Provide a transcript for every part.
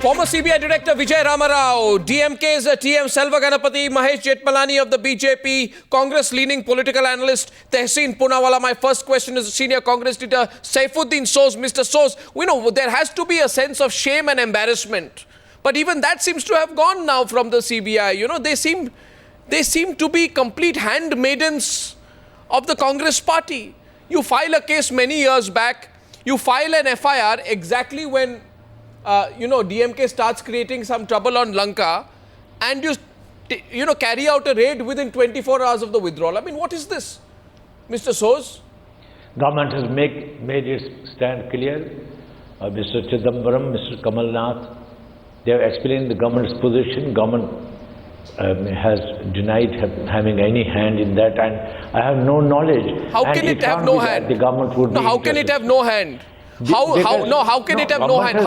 Former CBI Director Vijay Ramarao, DMK's TM Selva Ganapathy, Mahesh Jetmalani of the BJP, Congress-leaning political analyst Tehseen Poonawalla. My first question is senior Congress leader Saifuddin Soz. Mr. Soz, we know there has to be a sense of shame and embarrassment. But even that seems to have gone now from the CBI. You know, they seem to be complete handmaidens of the Congress party. You file a case many years back, you file an FIR exactly when DMK starts creating some trouble on Lanka, and you carry out a raid within 24 hours of the withdrawal. I mean, what is this, Mr. Soz? Government has made its stand clear. Mr. Chidambaram, Mr. Kamal Nath, they have explained the government's position. Government has denied having any hand in that, and I have no knowledge. How can it have no hand? The government would. No, how can it have no hand? How can it have no hand?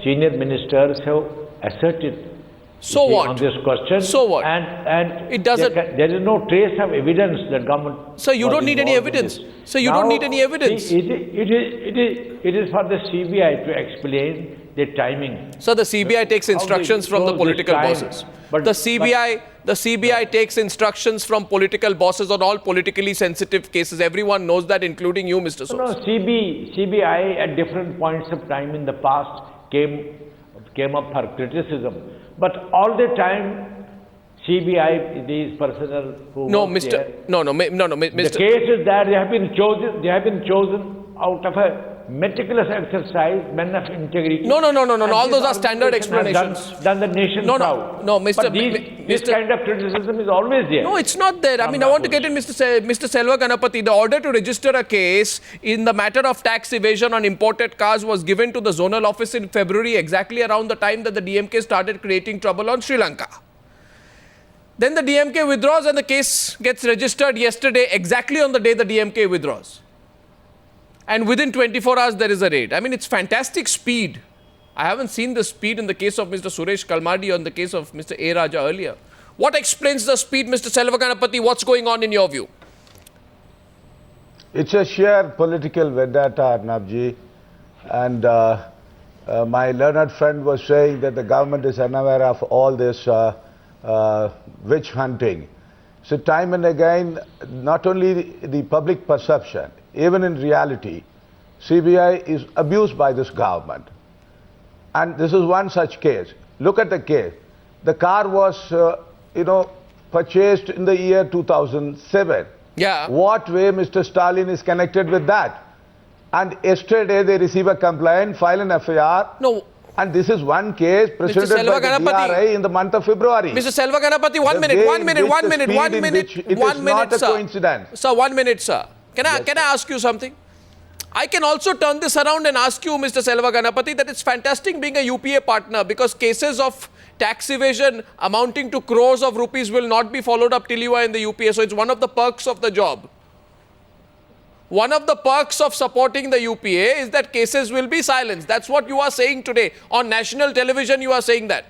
Senior ministers have asserted. So what? On this question. So what? And it doesn't. There is no trace of evidence that government. Sir, you don't need any evidence. Sir, you don't need any evidence. It is for the CBI to explain the timing. So the CBI takes instructions from the political bosses. But the CBI takes instructions from political bosses on all politically sensitive cases. Everyone knows that, including you, Mr. Soz. No, CBI at different points of time in the past came up for criticism. But all the time, CBI, these personnel who Mr. The case is that they have been chosen out of a meticulous exercise, men of integrity. No. All those are standard explanations. Done the nation proud. No, Mr. But this kind of criticism is always there. No, it's not there. I mean, I want to get in Mr. Selva Ganapathy. The order to register a case in the matter of tax evasion on imported cars was given to the zonal office in February, exactly around the time that the DMK started creating trouble on Sri Lanka. Then the DMK withdraws and the case gets registered yesterday, exactly on the day the DMK withdraws. And within 24 hours, there is a raid. I mean, it's fantastic speed. I haven't seen the speed in the case of Mr. Suresh Kalmadi or in the case of Mr. A. Raja earlier. What explains the speed, Mr. Selva Ganapathy? What's going on in your view? It's a sheer political vendetta, Arnabji. And my learned friend was saying that the government is unaware of all this witch hunting. So time and again, not only the public perception, even in reality, CBI is abused by this government. And this is one such case. Look at the case. The car was, purchased in the year 2007. Yeah. What way Mr. Stalin is connected with that? And yesterday they receive a complaint, file an FIR. No. And this is one case presented by the DRI in the month of February. Mr. Selva Ganapathy, one minute, sir. Coincidence. Sir, 1 minute, sir. Can I ask you something? I can also turn this around and ask you, Mr. Selva Ganapathy, that it's fantastic being a UPA partner because cases of tax evasion amounting to crores of rupees will not be followed up till you are in the UPA. So it's one of the perks of the job. One of the perks of supporting the UPA is that cases will be silenced. That's what you are saying today. On national television, you are saying that.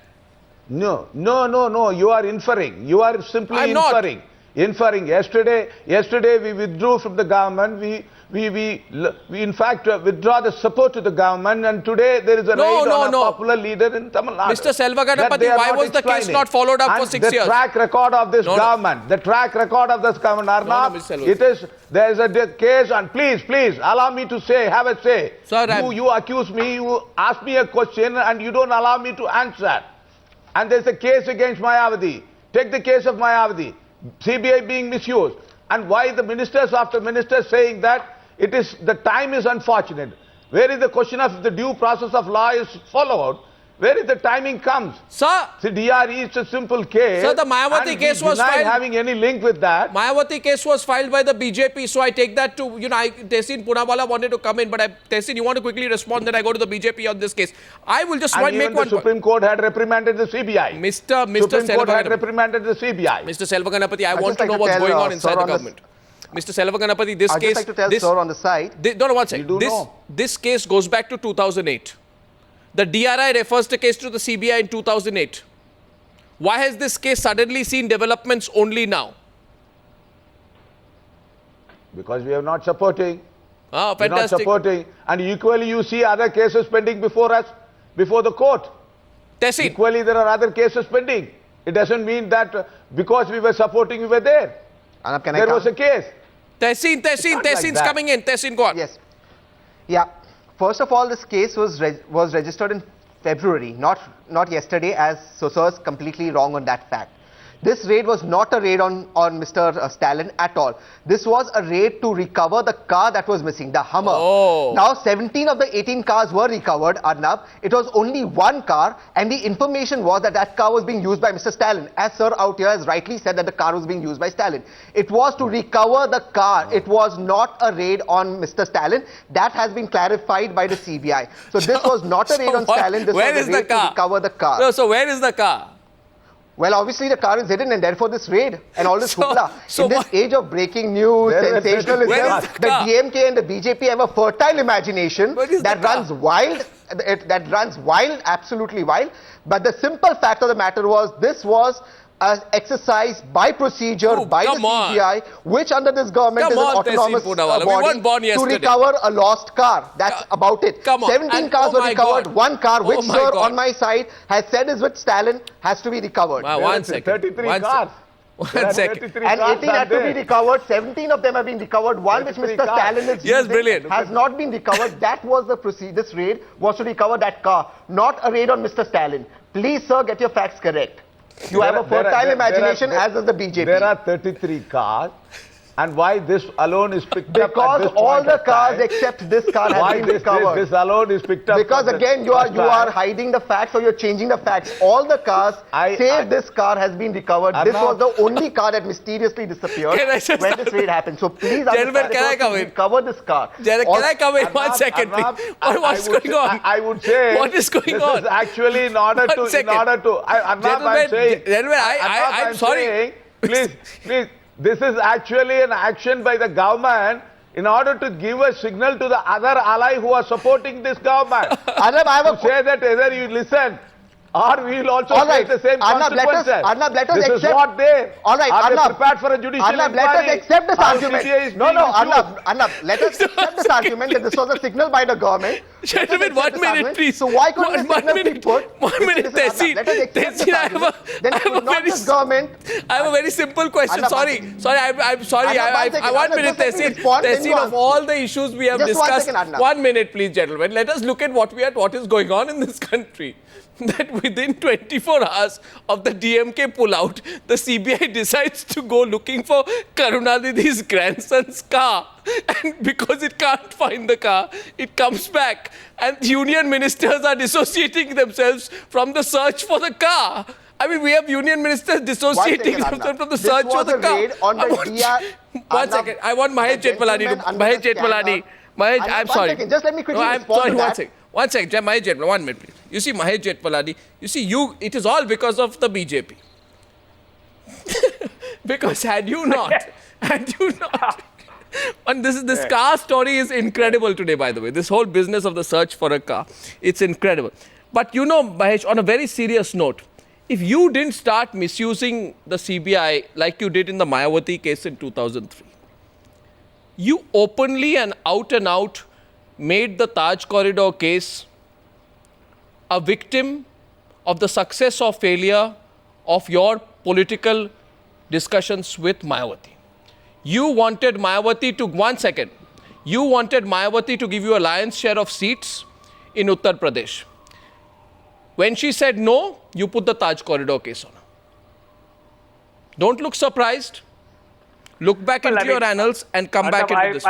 No. You are inferring. You are simply inferring. Inferring. Yesterday we withdrew from the government. We in fact withdraw the support to the government, and today there is a raid on a popular leader in Tamil Nadu. Mr. Selva Ganapathy, why was the case not followed up for 6 years? The track record of this government, Arnab, there is a case, and please allow me to have a say. Sir, you accuse me, you ask me a question, and you don't allow me to answer. And there's a case against Mayawati. Take the case of Mayawati. CBI being misused, and why the ministers after ministers saying that the time is unfortunate. Where is the question of the due process of law is followed? Where is the timing comes? Sir, see, DRE is a simple case. Sir, the Mayawati case was filed. Having any link with that. Mayawati case was filed by the BJP, so I take that to, Tehseen Poonawalla wanted to come in, but Tehseen, you want to quickly respond, then I go to the BJP on this case. I will just make one point. The Supreme Court had reprimanded the CBI. Mr. Court had reprimanded the CBI. Mr. Selva Ganapathy, I want to know what's going on inside the government. Mr. Selva Ganapathy, this case... I'd just like to tell sir on the side... One second. This case goes back to 2008. The DRI refers the case to the CBI in 2008. Why has this case suddenly seen developments only now? Because we are not supporting. Ah, We're not fantastic. supporting. And equally, you see other cases pending before us, before the court. Tehseen. Equally, there are other cases pending. It doesn't mean that because we were supporting, we were there. Arnab, can I There come? was a case. Tehseen, not like Tehseen's that. coming in. Tehseen, go on. Yes. Yeah. First of all, this case was registered in February, not yesterday, as Sir is completely wrong on that fact. This raid was not a raid on Mr. Stalin at all. This was a raid to recover the car that was missing, the Hummer. Oh. Now, 17 of the 18 cars were recovered, Arnab. It was only one car, and the information was that that car was being used by Mr. Stalin. As Sir out here has rightly said that the car was being used by Stalin. It was to recover the car. It was not a raid on Mr. Stalin. That has been clarified by the CBI. So this was not a raid on what- Stalin. This where was is a the raid to car? recover the car. No, so where is the car? Well, obviously the car is hidden, and therefore this raid and all this hoopla. so In this what- age of breaking news, Where is sensationalism, the the car? DMK and the BJP have a fertile imagination Where is the that car? runs wild, that runs wild, absolutely wild. But the simple fact of the matter was, this was an exercise by procedure Oh, by the come on. CBI, which under this government Come is an on, Tehseen autonomous Poonawalla. We body weren't born to yesterday. recover a lost car. That's about it. Come on. 17 And- cars oh were my recovered. God. One car, Oh which my Sir God. on my side has said is with Stalin, has to be recovered. Wow, There one are second. 33 One cars. One There are second. 33 And cars 18 are had to be there. recovered. 17 of them have been recovered. One which 33 Mr. cars. Stalin is Yes, using brilliant. has not been recovered. That was the proceed. This raid was to recover that car, not a raid on Mr. Stalin. Please, sir, get your facts correct. You have a fertile imagination, as does the BJP. There are 33 cars. And why this alone is picked up at Because this all point the of cars time? except this car has Why been this recovered. alone is picked up? Because for the again, you first are time? hiding the facts, or you're changing the facts. All the cars, save this car, has been recovered. This was the only car that mysteriously disappeared Can I just- when this raid happened. So please Gentlemen, understand, can I it was come to in? recover this car. Can I come in one Arnab, second, Arnab, please? I What's would going say- on? I would say What is going this on? is actually in order One to, second. Arnab, I'm Gentlemen, saying, gentlemen, Arnab, I'm sorry. saying, please, this is actually an action by the government in order to give a signal to the other ally who are supporting this government. Arnab, I have To say that either you listen or we will also All face right. the same Arnab, consequences. let us This is accept- what they All right, are. They Arnab. prepared for a judicial Arnab, let inquiry. us accept this How argument. CBI is No, being misused. Arnab, let us accept this argument that this was a signal by the government. Gentlemen, Let us 1 accept this minute, argument. please. So why couldn't the One signal be minute. put? 1 minute, Listen, Arnab, Tehseen. let us accept this Tehseen, I have argument. Then a it was not very this government. I have a very simple question. Arnab, Sorry, one sorry. I'm sorry. Arnab, one I second. 1 Arnab, minute, just let me Tehseen. respond, then Tehseen, you of answer. all the issues we have Just one discussed. second, Arnab. 1 minute, please, gentlemen. Let us look at what is going on in this country. That within 24 hours of the DMK pullout, the CBI decides to go looking for Karunanidhi's grandson's car. And because it can't find the car, it comes back. And union ministers are dissociating themselves from the search for the car. I mean, we have union ministers dissociating One second, themselves Arnab. from the This search for was the a car. raid on the I want- DR One Arnab, second. I want Mahesh the Jetpalani gentleman to... under Mahesh the Jetpalani. scandal. Mahesh, Arnab, I'm one sorry. second. Just let me quickly I'm respond sorry, to one that. second. One second, Mahesh Jetpalani, 1 minute, please. You see, Mahesh Jetpalani, you see, it is all because of the BJP. Because had you not, and this car story is incredible today, by the way. This whole business of the search for a car, it's incredible. But you know, Mahesh, on a very serious note, if you didn't start misusing the CBI like you did in the Mayawati case in 2003, you openly and out made the Taj Corridor case a victim of the success or failure of your political discussions with Mayawati. You wanted Mayawati to, 1 second, you wanted Mayawati to give you a lion's share of seats in Uttar Pradesh. When she said no, you put the Taj Corridor case on her. Don't look surprised. Look back into your annals and come back into this.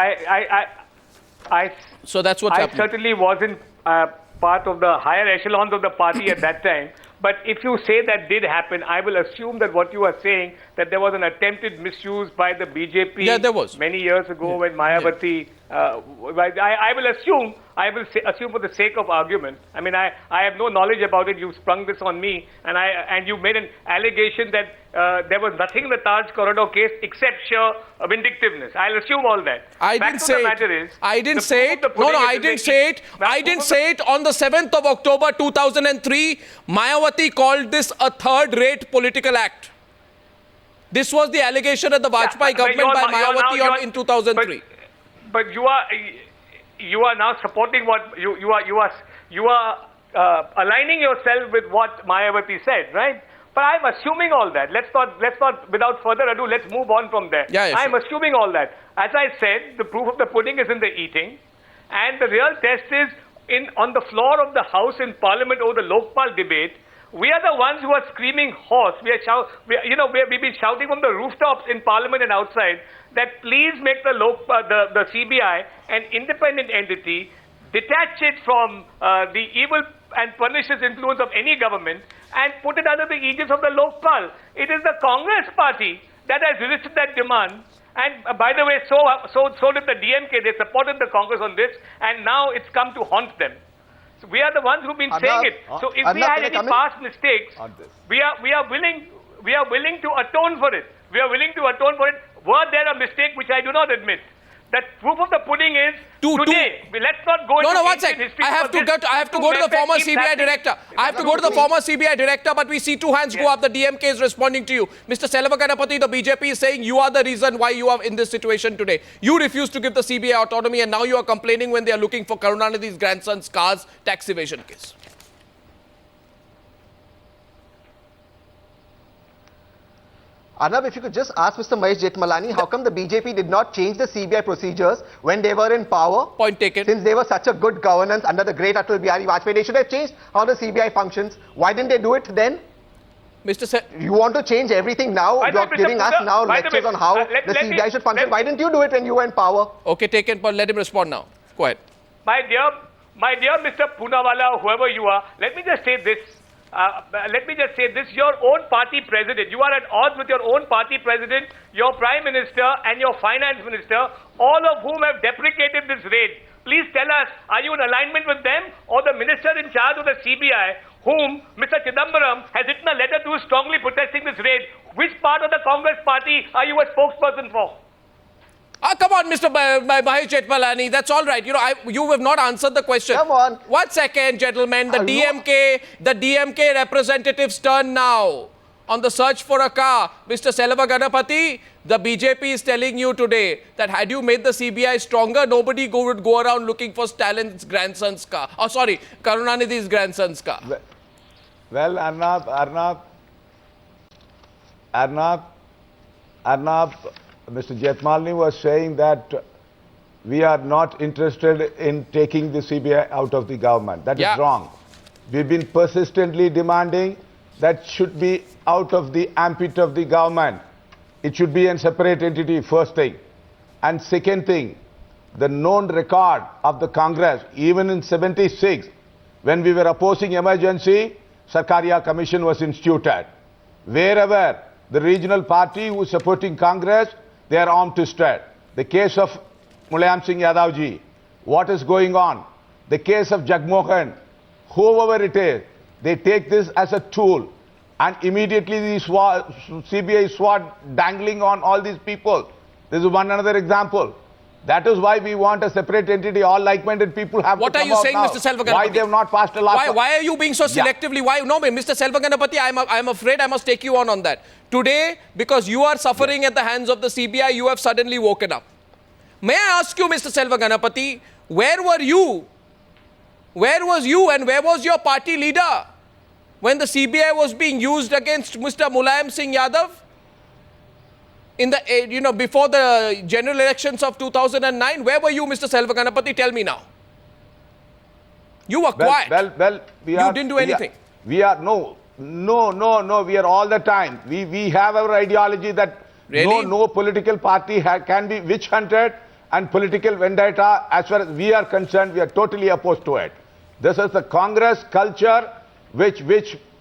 So that's what's I happening. certainly wasn't part of the higher echelons of the party at that time. But if you say that did happen, I will assume that what you are saying, that there was an attempted misuse by the BJP Yeah, there was. many years ago when Mayawati, I will assume for the sake of argument. I mean, I have no knowledge about it. You sprung this on me, and you made an allegation that there was nothing in the Taj Corridor case except sheer vindictiveness. I'll assume all that. I Fact didn't of say the it. matter is, I didn't the say proof it. of the No, pudding I is in didn't the say it. Now, I proof didn't of say it on the 7th of October 2003. Mayawati called this a third-rate political act. This was the allegation of the Vajpayee government by Mayawati in 2003. But you are you are now supporting what you are aligning yourself with what Mayawati said, right? But I'm assuming all that. Let's not, without further ado, let's move on from there. Yeah, I'm sure. assuming all that. As I said, the proof of the pudding is in the eating. And the real test is on the floor of the House in Parliament over the Lokpal debate. We are the ones who are screaming hoarse. We've been shouting from the rooftops in Parliament and outside that please make the CBI an independent entity, detach it from the evil and pernicious influence of any government, and put it under the aegis of the Lokpal. It is the Congress party that has resisted that demand. And by the way, so did the DMK. They supported the Congress on this, and now it's come to haunt them. So we are the ones who've been saying it. So if we had any past mistakes, we are willing to atone for it. We are willing to atone for it. Were there a mistake, which I do not admit? That proof of the pudding is today. Let's not go into one sec. history. I have to go to the former CBI director. I have to go to the former CBI director, but we see two hands go up. The DMK is responding to you. Mr. Selvaganapathy, the BJP is saying you are the reason why you are in this situation today. You refuse to give the CBI autonomy, and now you are complaining when they are looking for Karunanidhi's grandson's car's tax evasion case. Arnab, if you could just ask Mr. Mahesh Jethmalani, how come the BJP did not change the CBI procedures when they were in power? Point taken. Since they were such a good governance under the great Atal Bihari Vajpayee, they should have changed how the CBI functions. Why didn't they do it then? You want to change everything now? You're giving us now lectures on how the CBI should function. Why didn't you do it when you were in power? Okay, taken, but let him respond now. Go ahead. My dear Mr. Poonawalla, whoever you are, let me just say this. Your own party president, you are at odds with your own party president, your prime minister and your finance minister, all of whom have deprecated this raid. Please tell us, are you in alignment with them or the minister in charge of the CBI, whom Mr. Chidambaram has written a letter to strongly protesting this raid? Which part of the Congress party are you a spokesperson for? Come on, Mr. Mahesh Jethmalani, that's all right. You have not answered the question. Come on. 1 second, gentlemen. The DMK representatives turn now on the search for a car. Mr. Selvaganapathy, the BJP is telling you today that had you made the CBI stronger, nobody would go around looking for Stalin's grandson's car. Oh, sorry, Karunanidhi's grandson's car. Well, Arnab, Mr. Jethmalani was saying that we are not interested in taking the CBI out of the government. That is wrong. We've been persistently demanding that should be out of the ambit of the government. It should be a separate entity, first thing. And second thing, the known record of the Congress, even in 76, when we were opposing emergency, Sarkaria Commission was instituted. Wherever the regional party who is supporting Congress, they are armed to strike. The case of Mulayam Singh Yadavji, what is going on? The case of Jagmohan, whoever it is, they take this as a tool, and immediately the CBI sword dangling on all these people. This is one another example. That is why we want a separate entity. All like-minded people have what to come are you saying, now. Mr. Selvaganapathy? Why they have not passed a law? Why are you being so selectively? Why? No, Mr. Selvaganapathy, I'm afraid I must take you on that. Today, because you are suffering at the hands of the CBI, you have suddenly woken up. May I ask you, Mr. Selvaganapathy, where were you? Where was you and where was your party leader when the CBI was being used against Mr. Mulayam Singh Yadav? In the, before the general elections of 2009, where were you, Mr. Selvaganapathy? Tell me now. You were quiet. You didn't do anything. We are no. We are all the time. We have our ideology that no political party can be witch hunted, and political vendetta. As far as we are concerned, we are totally opposed to it. This is the Congress culture which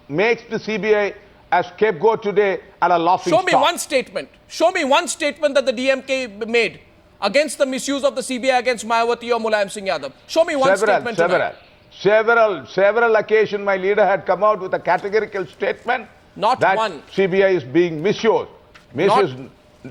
makes the CBI a scapegoat today and a laughing stock. Show me one statement. Show me one statement that the DMK made against the misuse of the CBI against Mayawati or Mulayam Singh Yadav. Show me one statement tonight. Several occasions my leader had come out with a categorical statement that CBI is being misused.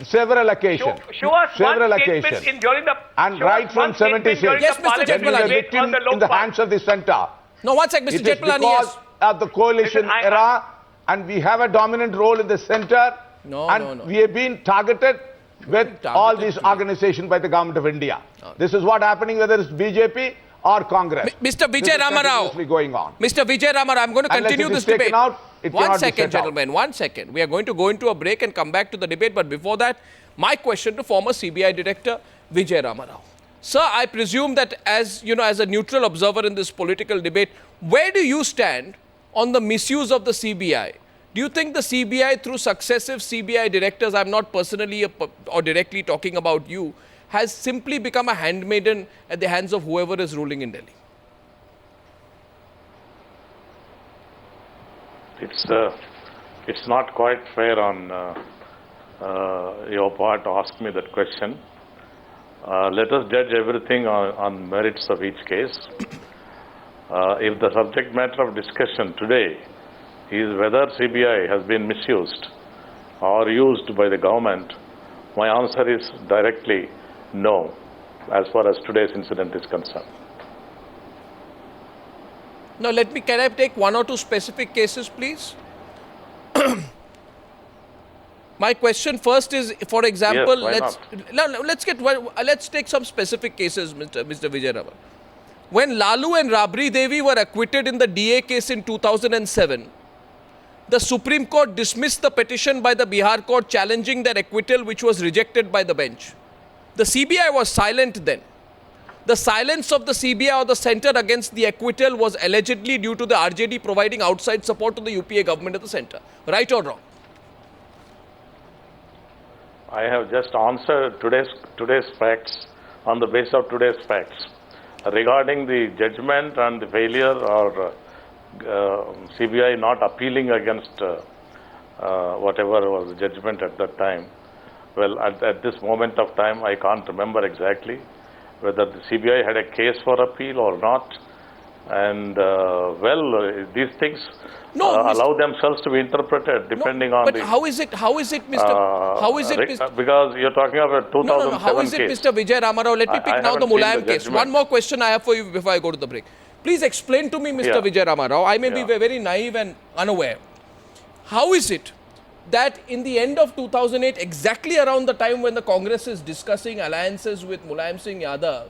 Several occasions. Show us several occasions. During the, and right from 76. Yes, Mr. Jethmalani. In the hands of the center. No, one sec, Mr. Jethmalani. Because of the coalition era, and we have a dominant role in the center. No. We have been targeted with all these organizations by the government of India. This is what happening whether it's BJP or Congress. Mr. This Vijay is Ramarao. continuously going on. Mr. Vijay Ramarao, I'm going to Unless continue it is this taken debate. out, it One cannot be second, set out. gentlemen, 1 second. We are going to go into a break and come back to the debate. But before that, my question to former CBI Director Vijay Ramarao. Sir, I presume that as a neutral observer in this political debate, where do you stand on the misuse of the CBI? Do you think the CBI, through successive CBI directors, I'm not personally or directly talking about you, has simply become a handmaiden at the hands of whoever is ruling in Delhi? It's not quite fair on your part to ask me that question. Let us judge everything on merits of each case. If the subject matter of discussion today is whether CBI has been misused or used by the government, my answer is directly no, as far as today's incident is concerned. Now, can I take one or two specific cases, please? My question first is, for example, yes, let's take some specific cases, Mr. Vijay Ramarao. When Lalu and Rabri Devi were acquitted in the DA case in 2007, the Supreme Court dismissed the petition by the Bihar court challenging their acquittal, which was rejected by the bench. The CBI was silent then. The silence of the CBI or the centre against the acquittal was allegedly due to the RJD providing outside support to the UPA government at the centre. Right or wrong? I have just answered today's facts on the basis of today's facts. Regarding the judgment and the failure or CBI not appealing against whatever was the judgment at that time, well, at this moment of time, I can't remember exactly whether the CBI had a case for appeal or not. And, these things allow themselves to be interpreted depending on but the... how is it, Mr. Because you're talking about 2007 How is it, case. Mr. Vijay Ramarao? Let me pick now the haven't seen Mulayam the case. judgment. One more question I have for you before I go to the break. Please explain to me, Mr. Vijay Ramarao. I may be very naive and unaware. How is it that in the end of 2008, exactly around the time when the Congress is discussing alliances with Mulayam Singh Yadav,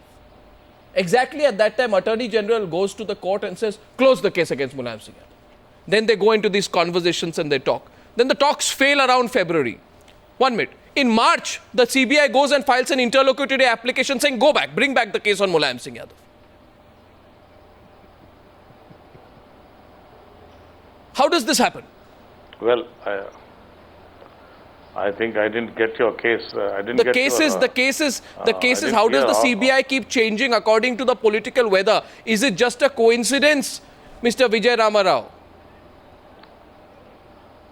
exactly at that time, Attorney General goes to the court and says, close the case against Mulayam Singh Yadav. Then they go into these conversations and they talk. Then the talks fail around February. 1 minute. In March, the CBI goes and files an interlocutory application saying, go back, bring back the case on Mulayam Singh Yadav. How does this happen? Well, I think I didn't get your case. The cases, how does the CBI keep changing according to the political weather? Is it just a coincidence, Mr. Vijay Ramarao?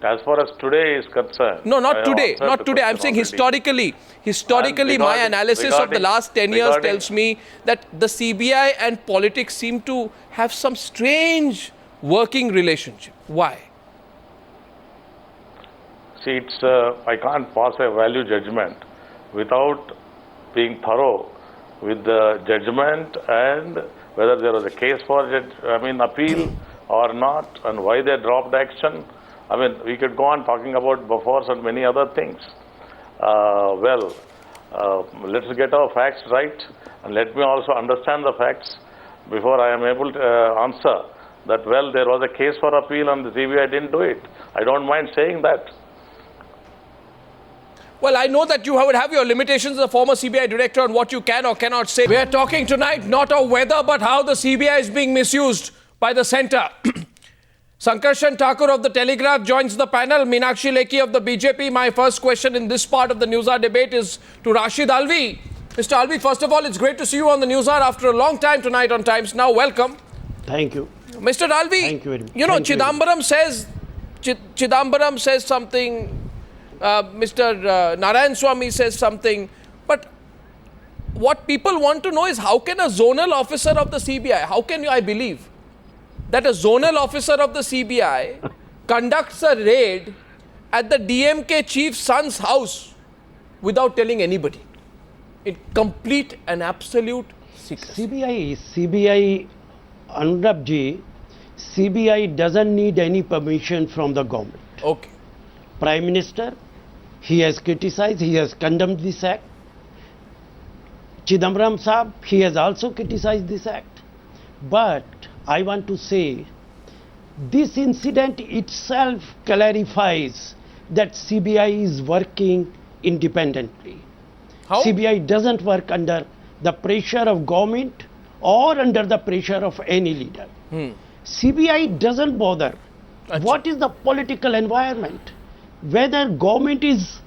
As far as today is concerned... No, not today. Not today. I'm saying historically. Historically, my analysis of the last 10 years tells me that the CBI and politics seem to have some strange working relationship. Why? See, I can't pass a value judgment without being thorough with the judgment and whether there was a case for appeal or not, and why they dropped action. I mean, we could go on talking about Bofors and many other things. Let's get our facts right, and let me also understand the facts before I am able to answer that, well, there was a case for appeal and the CBI didn't do it. I don't mind saying that. Well, I know that you would have your limitations as a former CBI director on what you can or cannot say. We are talking tonight not of whether but how the CBI is being misused by the centre. Sankarshan Thakur of the Telegraph joins the panel. Meenakshi Lekhi of the BJP. My first question in this part of the Newshour debate is to Rashid Alvi. Mr. Alvi, first of all, it's great to see you on the Newshour after a long time tonight on Times Now. Welcome. Thank you. Mr. Alvi, Thank you very much. Chidambaram says something, Mr. Narayan Swamy says something, but what people want to know is how can a zonal officer of the CBI, how can I believe that a zonal officer of the CBI conducts a raid at the DMK chief's son's house without telling anybody? In complete and absolute secrecy. CBI, Anurab ji, CBI doesn't need any permission from the government. Okay. Prime Minister, he has criticized, he has condemned this act. Chidambaram Saab, he has also criticized this act. But I want to say, this incident itself clarifies that CBI is working independently. How? CBI doesn't work under the pressure of government or under the pressure of any leader. CBI doesn't bother. What is the political environment? Whether government is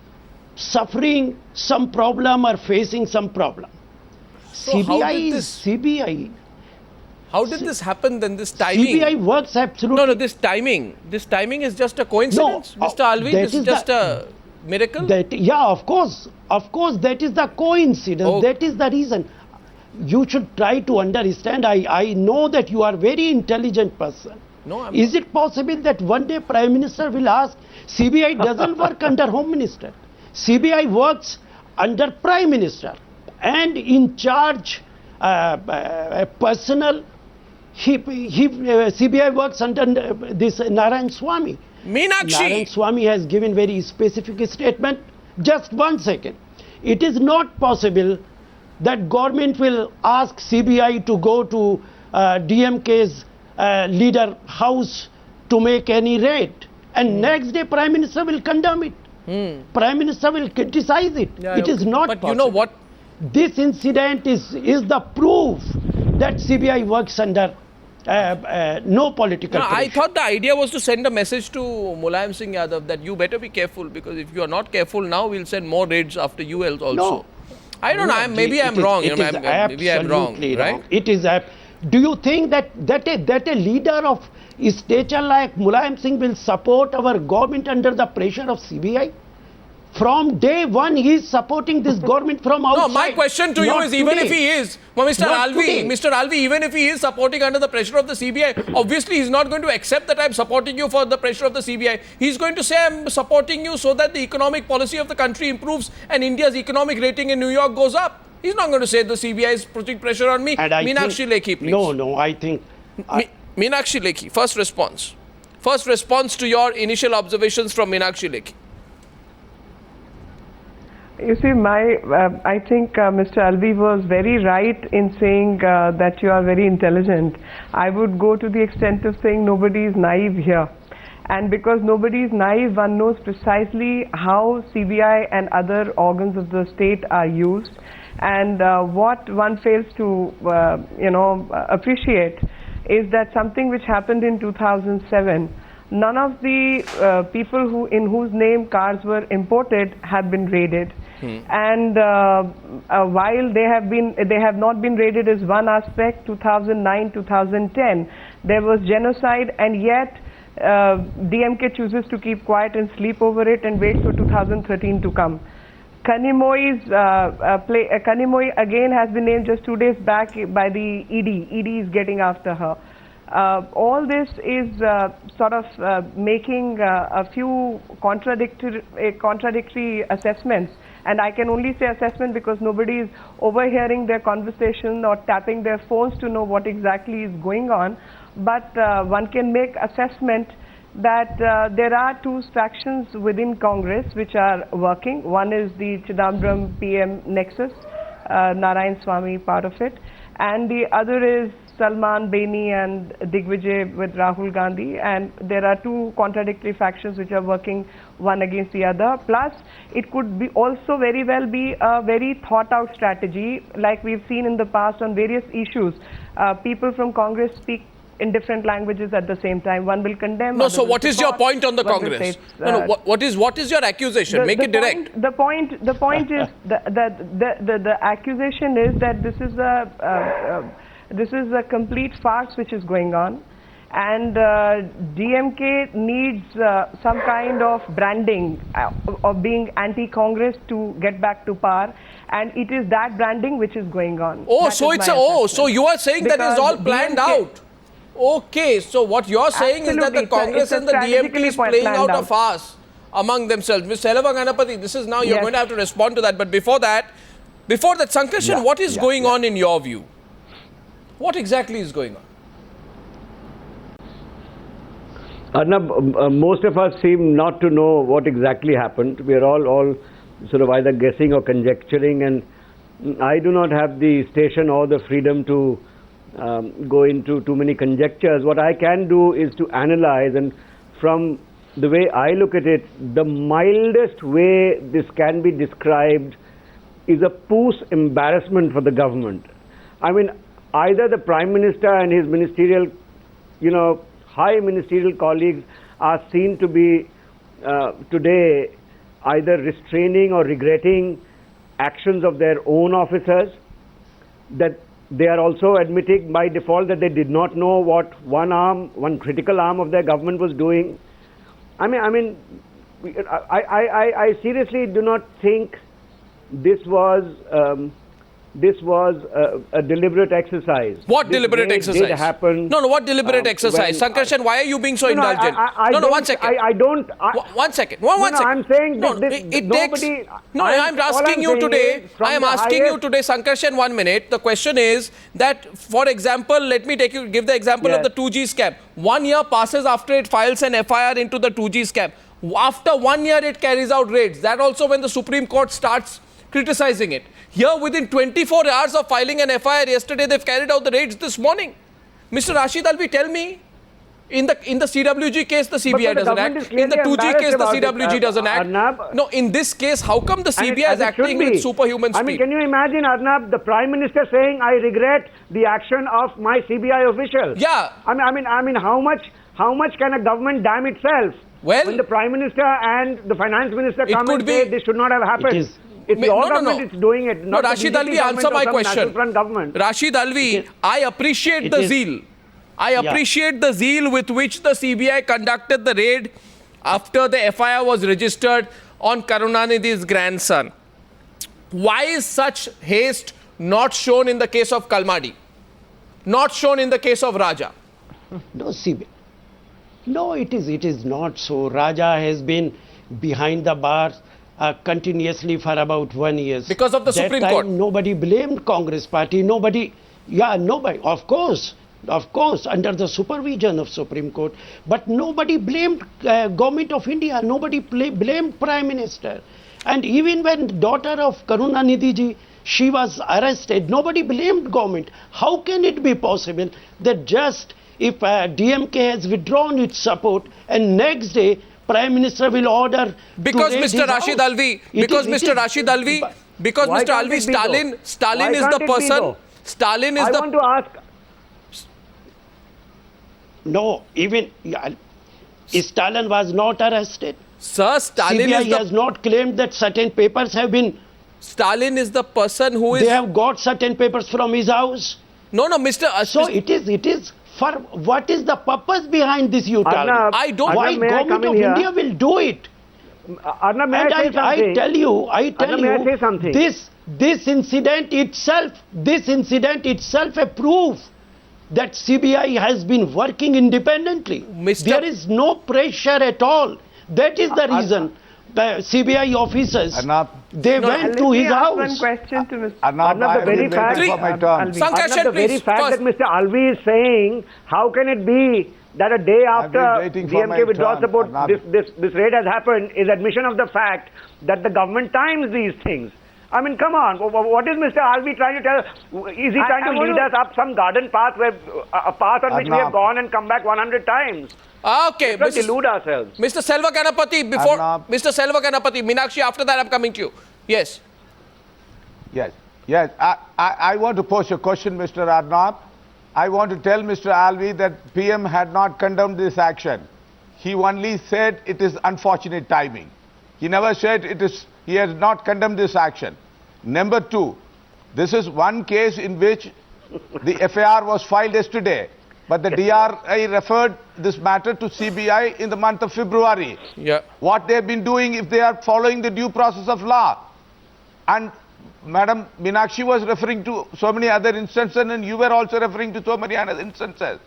suffering some problem or facing some problem. So how did CBI. How did this happen then, this timing? CBI works absolutely. No, this timing is just a coincidence, No, Mr. Alvi. This is just a miracle. Yeah, of course, that is the coincidence. Oh. That is the reason. You should try to understand. I know that you are a very intelligent person. No, I'm Is not. it possible that one day Prime Minister will ask, CBI doesn't work under Home Minister. CBI works under Prime Minister and in charge personal. CBI works under this Narayan Swamy. Narayan Meenakshi. Swamy has given very specific statement. Just 1 second. It is not possible that government will ask CBI to go to DMK's leader house to make any raid, and next day Prime Minister will condemn it. Prime Minister will criticize it. Yeah, it is not but possible. you know what? This incident is the proof that CBI works under no political No, I pressure. thought the idea was to send a message to Mulayam Singh Yadav that you better be careful, because if you are not careful now, we'll send more raids after you also. No. I don't know. Maybe I'm wrong. It is Maybe I'm wrong, absolutely right? wrong. It is. Do you think that a leader of stature like Mulayam Singh will support our government under the pressure of CBI? From day one, he is supporting this government from outside. No, my question to you Not is, even today. if he is, well, Not today. Mr. Alvi, even if he is supporting under the pressure of the CBI, obviously he's not going to accept that I'm supporting you for the pressure of the CBI. He's going to say I'm supporting you so that the economic policy of the country improves and India's economic rating in New York goes up. He's not going to say the CBI is putting pressure on me. And I Meenakshi think, Lekhi, please. No, I think. Meenakshi Lekhi, first response. First response to your initial observations from Meenakshi Lekhi. You see, I think Mr. Alvi was very right in saying that you are very intelligent. I would go to the extent of saying nobody is naive here. And because nobody is naive, one knows precisely how CBI and other organs of the state are used. And what one fails to, appreciate is that something which happened in 2007, none of the people in whose name cars were imported have been raided. And while they have not been raided as one aspect, 2009, 2010, there was genocide, and yet DMK chooses to keep quiet and sleep over it and wait for 2013 to come. Kanimoi's Kanimoi again has been named just 2 days back by the ED. ED is getting after her. All this is sort of making a few contradictory assessments, and I can only say assessment because nobody is overhearing their conversation or tapping their phones to know what exactly is going on. But one can make assessment that there are two factions within Congress which are working. One is the Chidambaram PM nexus, Narayan Swamy part of it, and the other is Salman, Beni and Digvijay with Rahul Gandhi, and there are two contradictory factions which are working one against the other. Plus, it could be also very well be a very thought out strategy like we've seen in the past on various issues. People from Congress speak in different languages at the same time. One will condemn. No, so what is your point on the Congress? What is your accusation? Make it direct. The point is the accusation is that this is a complete farce which is going on, and DMK needs some kind of branding of being anti-Congress to get back to power, and it is that branding which is going on. Oh, That so is it's my so you are saying that it's all planned out. Okay, so what you're saying is that the Absolutely, Congress it's and the DMK strategically is playing out planned a out. farce among themselves. Ms. Selva Ganapati, this is now, you're Yes. going to have to respond to that. But before that, Sankarshan, what is going on in your view? What exactly is going on? Arnab, most of us seem not to know what exactly happened. We are all sort of either guessing or conjecturing, and I do not have the station or the freedom to go into too many conjectures. What I can do is to analyze, and from the way I look at it, the mildest way this can be described is a poos embarrassment for the government. I mean, either the Prime Minister and his ministerial, high ministerial colleagues are seen to be today either restraining or regretting actions of their own officers, that they are also admitting by default that they did not know what one critical arm of their government was doing. I seriously do not think this was a deliberate exercise. What deliberate exercise? Did happen. No, what deliberate exercise? Sankarshan, why are you being so indulgent? No, 1 second. I don't. 1 second. One second. I'm saying no, this, it nobody. Takes. No, I'm asking you today. I am asking you today, Sankarshan, 1 minute. The question is that, for example, let me give the example of the 2G scam. 1 year passes after it files an FIR into the 2G scam. After 1 year, it carries out raids. That also when the Supreme Court starts criticizing it. Here, within 24 hours of filing an FIR yesterday, they've carried out the raids this morning. Mr. Rashid Alvi, tell me, in the CWG case, the CBI doesn't act. In the 2G case, the CWG doesn't act. Arnab, no, in this case, how come the CBI is acting with superhuman speed? I mean, can you imagine, Arnab, the Prime Minister saying, I regret the action of my CBI official? Yeah. I mean, how much can a government damn itself? Well, when the Prime Minister and the Finance Minister come and say this should not have happened. It's your government that's doing it. No, Rashid Alvi, answer my question. Rashid Alvi, I appreciate the zeal. I appreciate the zeal with which the CBI conducted the raid after the FIR was registered on Karunanidhi's grandson. Why is such haste not shown in the case of Kalmadi? Not shown in the case of Raja? No, CBI. No, it is not so. Raja has been behind the bars continuously for about 1 year. Because of the Supreme Court? Nobody blamed Congress party. Nobody. Of course, under the supervision of Supreme Court. But nobody blamed Government of India. Nobody blamed Prime Minister. And even when daughter of Karunanidhi ji, she was arrested, nobody blamed government. How can it be possible that just if DMK has withdrawn its support and next day Prime Minister will order because Mr. Rashid Alvi, Stalin is the person. Stalin is I want to ask. No, even Stalin was not arrested. Sir, Stalin CBI has not claimed that certain papers have been. Stalin is the person who is. They have got certain papers from his house. No, Mr. So it is. For what is the purpose behind this U-turn? I don't. Why Government of India will do it? Arnab, may I say something? I tell you, this incident itself a proof that CBI has been working independently. There is no pressure at all. That is the reason. CBI officers, they went to his house. One question to Mr. Arnab, the very fact that Mr. Alvi is saying, how can it be that a day after DMK withdraws support, this raid has happened, is admission of the fact that the government times these things. I mean, come on. What is Mr. Alvi trying to tell? Is he trying to lead us up some garden path, a path on which we have gone and come back 100 times? Okay, let's not delude ourselves. Mr. Selva Ganapati, Mr. Selva Ganapati, Meenakshi, after that I'm coming to you. Yes. Yes. I want to pose a question, Mr. Arnab. I want to tell Mr. Alvi that PM had not condemned this action. He only said it is unfortunate timing. He never said he has not condemned this action. Number two, this is one case in which the FIR was filed yesterday. But the DRI referred this matter to CBI in the month of February. Yeah. What they have been doing if they are following the due process of law. And Madam Meenakshi was referring to so many other instances and you were also referring to so many other instances.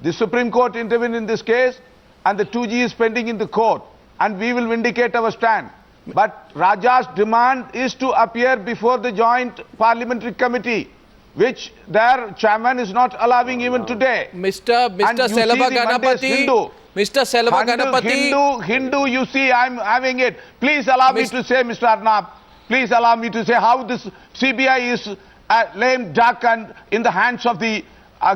The Supreme Court intervened in this case and the 2G is pending in the court and we will vindicate our stand. But Raja's demand is to appear before the Joint Parliamentary Committee, which their chairman is not allowing even today. Mr. Selva Ganapati, Mr. Selva Ganapati. Hindu, you see, I'm having it. Please allow me to say, Mr. Arnab, please allow me to say how this CBI is lame duck and in the hands of the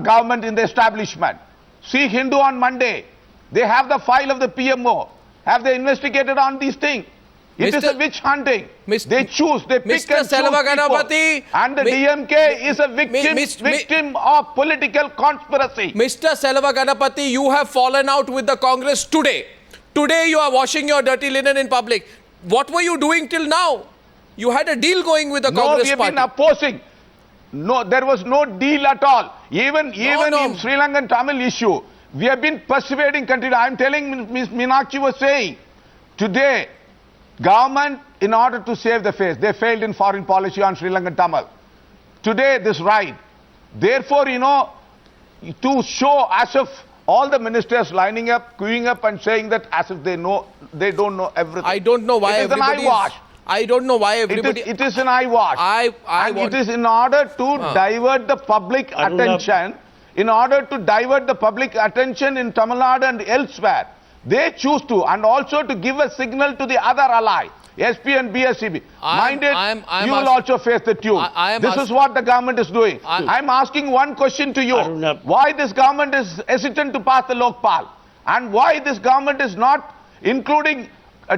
government in the establishment. See Hindu on Monday. They have the file of the PMO. Have they investigated on these things? It is a witch hunting. They choose, they pick and choose people. And the DMK is a victim of political conspiracy. Mr. Selva Ganapati, you have fallen out with the Congress today. Today you are washing your dirty linen in public. What were you doing till now? You had a deal going with the Congress No, we have party. been opposing. No, there was no deal at all. Even in Sri Lankan Tamil issue, we have been persuading country. I am telling Ms. Meenakshi was saying, today, government, in order to save the face, they failed in foreign policy on Sri Lankan Tamil. Today, this right. Therefore, you know, to show as if all the ministers lining up, queuing up and saying that as if they don't know everything. I don't know why everybody I don't know why everybody... It is an eyewash. It is in order to divert the public attention, in order to divert the public attention in Tamil Nadu and elsewhere. They choose to, and also to give a signal to the other ally, SP and BSCB. Mind it, you will also face the tune. This is what the government is doing. I am asking one question to you. Why this government is hesitant to pass the Lokpal? And why this government is not including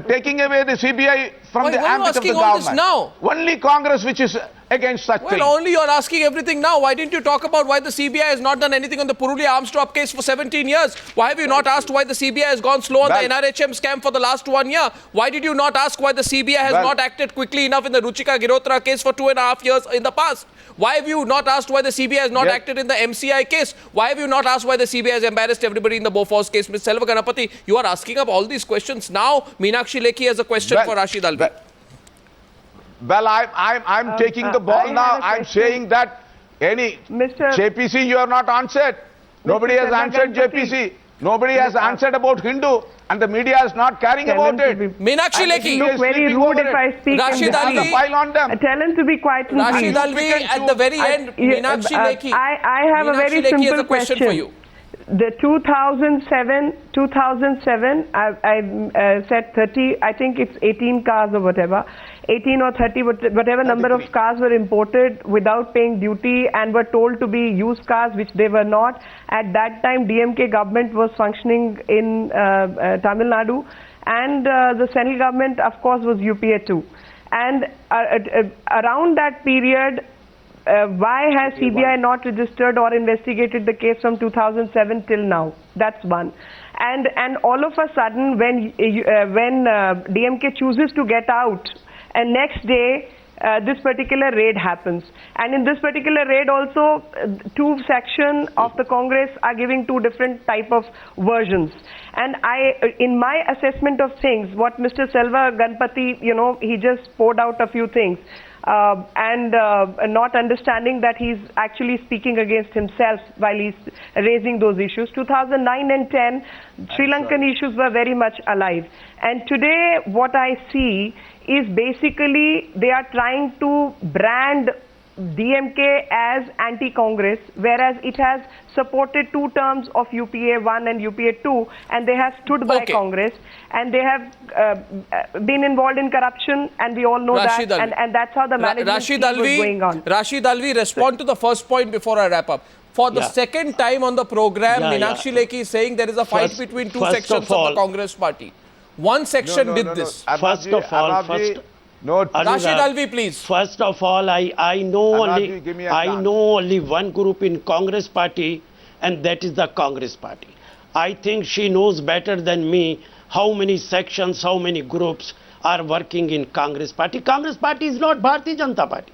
taking away the CBI from the ambit of the government? Now? Only Congress which is against such things. Well, only you are asking everything now. Why didn't you talk about why the CBI has not done anything on the Purulia arms swap case for 17 years? Why have you not asked why the CBI has gone slow on the NRHM scam for the last 1 year? Why did you not ask why the CBI has not acted quickly enough in the Ruchika Girotra case for 2.5 years in the past? Why have you not asked why the CBI has not acted in the MCI case? Why have you not asked why the CBI has embarrassed everybody in the Bofors case? Ms. Selva Ganapati, you are asking up all these questions now. Meenakshi Lekhi has a question for Rashid Alvi. Well, I'm taking the ball now. I'm saying that any JPC you are not answered. Nobody has answered JPC. Nobody has answered about Hindu, and the media is not caring about it. Meenakshi Lekhi. Look very rude if I speak. Rashid Alvi. Tell him to be quiet. Rashid Alvi, at the very end, Meenakshi Lekhi. I have a very simple question for you. The 2007, I said 30, I think it's 18 cars or whatever, 18 or 30, whatever number of cars were imported without paying duty and were told to be used cars, which they were not. At that time, DMK government was functioning in Tamil Nadu, and the central government, of course, was UPA too. And around that period, why has CBI not registered or investigated the case from 2007 till now? That's one. And all of a sudden, when DMK chooses to get out, and next day this particular raid happens. And in this particular raid also, two sections of the Congress are giving two different type of versions. And in my assessment of things, what Mr. Selva Ganapati, you know, he just poured out a few things. And not understanding that he's actually speaking against himself while he's raising those issues. 2009 and 10, Sri Lankan issues were very much alive. And today what I see is basically they are trying to brand DMK as anti-Congress, whereas it has supported 2 terms of UPA 1 and UPA 2, and they have stood by Congress, and they have been involved in corruption, and we all know Rashid that, and that's how the management was going on. Rashid Alvi, respond to the first point before I wrap up. For the second time on the program, Meenakshi Lekhi is saying there is a fight between two sections of the Congress party. One section did this. First of all, Rashid Alvi, please. First of all, I know only one group in Congress party, and that is the Congress party. I think she knows better than me how many sections, how many groups are working in Congress party. Congress party is not Bharatiya Janata Party.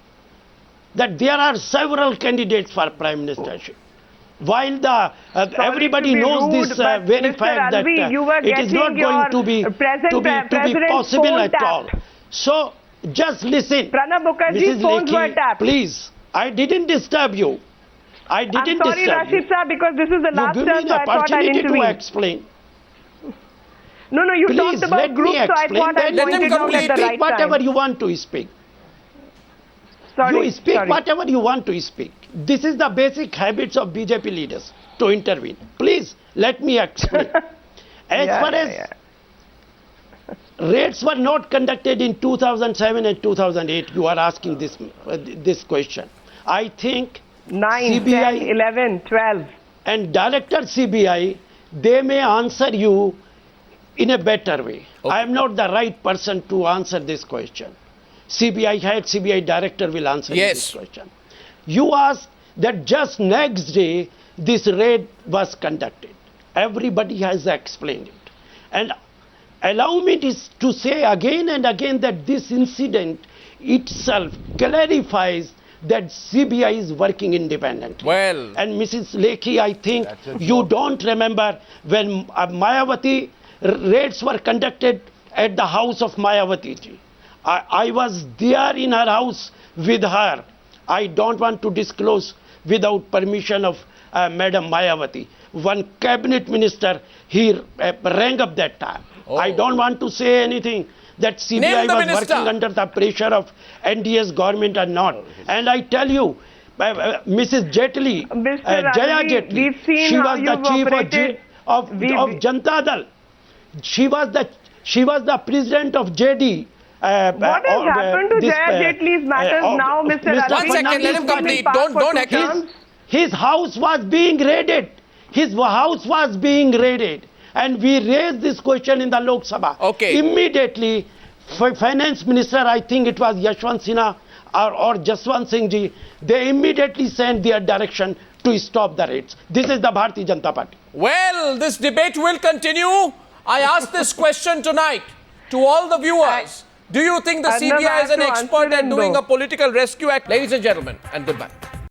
That there are several candidates for Prime Ministership. While everybody knows this very fact that it is not going to be possible at all. So just listen, Mrs. Lekhi, please. I didn't disturb you. I didn't disturb you. I'm sorry, Rashid sir, because this is the last turn, so I thought I'd intervene. To explain. No, you talked about groups, so I thought I'd point it out at the right time. Whatever you want to speak. You speak whatever you want to speak. This is the basic habits of BJP leaders, to intervene. Please, let me explain. As Raids were not conducted in 2007 and 2008. You are asking this question. I think 9, CBI 10, 11, 12. and Director CBI, they may answer you in a better way. I am not the right person to answer this question. CBI head, CBI director will answer you this question. You asked that just next day this raid was conducted. Everybody has explained it. And allow me to say again and again that this incident itself clarifies that CBI is working independently. Well. And Mrs. Lekhi, I think you don't remember when Mayawati raids were conducted at the house of Mayawati ji. I was there in her house with her. I don't want to disclose without permission of Madam Mayawati. One cabinet minister, he rang up that time. I don't want to say anything that CBI was working under the pressure of NDS government or not. And I tell you, Mrs. Jetli, Jaya Jetli, she was the chief of Janata Dal. She was the president of JD. What has happened to Jaya Jetli's matters now, Mr. Razvi? 1 second, let him complete. Don't heckle. His house was being raided. His house was being raided. And we raised this question in the Lok Sabha. Okay. Immediately, Finance Minister, I think it was Yashwant Sinha or Jaswant Singh ji, they immediately sent their direction to stop the raids. This is the Bharatiya Janata Party. Well, this debate will continue. I asked this question tonight to all the viewers. Do you think the CBI is an expert at doing a political rescue act? Ladies and gentlemen, and goodbye.